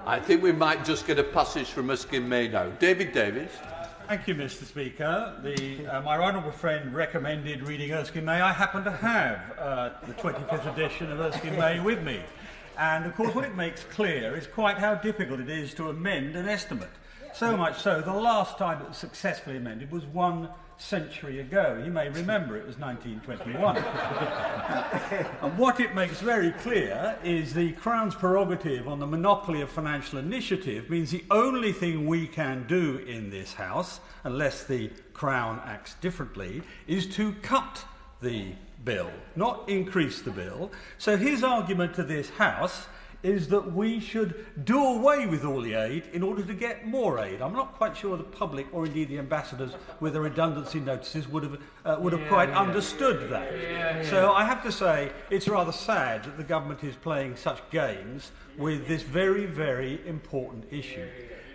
I think we might just get a passage from Erskine May now. David Davis. Thank you, Mr. Speaker. My honourable friend recommended reading Erskine May. I happen to have the 25th edition of Erskine May with me. And, of course, what it makes clear is quite how difficult it is to amend an estimate. So much so, the last time it was successfully amended was 1 century ago. You may remember it was 1921. And what it makes very clear is the Crown's prerogative on the monopoly of financial initiative means the only thing we can do in this House, unless the Crown acts differently, is to cut the bill, not increase the bill. So his argument to this House is that we should do away with all the aid in order to get more aid. I'm not quite sure the public, or indeed the ambassadors with the redundancy notices, would have quite understood that. So I have to say it's rather sad that the government is playing such games with this very, very important issue.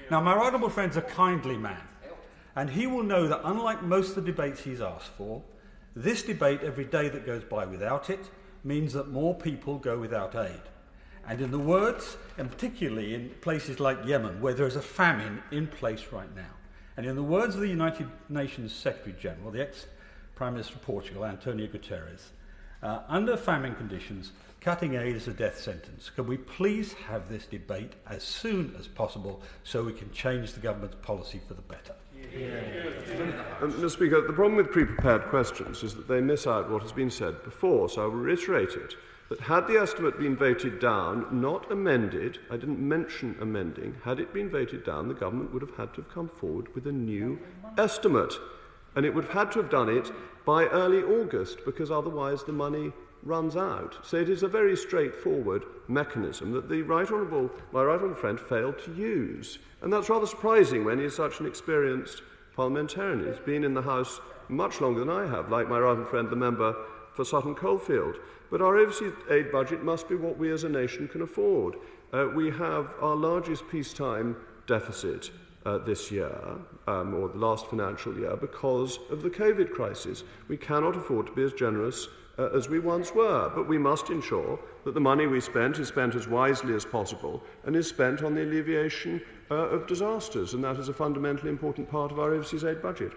Now, my honourable friend's a kindly man, and he will know that unlike most of the debates he's asked for, this debate, every day that goes by without it, means that more people go without aid. And in the words, and particularly in places like Yemen, where there is a famine in place right now, and in the words of the United Nations Secretary General, the ex-Prime Minister of Portugal, Antonio Guterres, under famine conditions, cutting aid is a death sentence. Can we please have this debate as soon as possible so we can change the government's policy for the better? Mr. Speaker, the problem with pre-prepared questions is that they miss out what has been said before, so I will reiterate it. That had the estimate been voted down, not amended, I didn't mention amending, had it been voted down, the government would have had to have come forward with a new estimate. And it would have had to have done it by early August, because otherwise the money runs out. So it is a very straightforward mechanism that my right honourable friend failed to use. And that's rather surprising when he's such an experienced parliamentarian. He's been in the House much longer than I have, like my right honourable friend, the member for Sutton Coldfield. But our overseas aid budget must be what we as a nation can afford. We have our largest peacetime deficit this year, or the last financial year, because of the COVID crisis. We cannot afford to be as generous as we once were, but we must ensure that the money we spent is spent as wisely as possible and is spent on the alleviation of disasters, and that is a fundamentally important part of our overseas aid budget.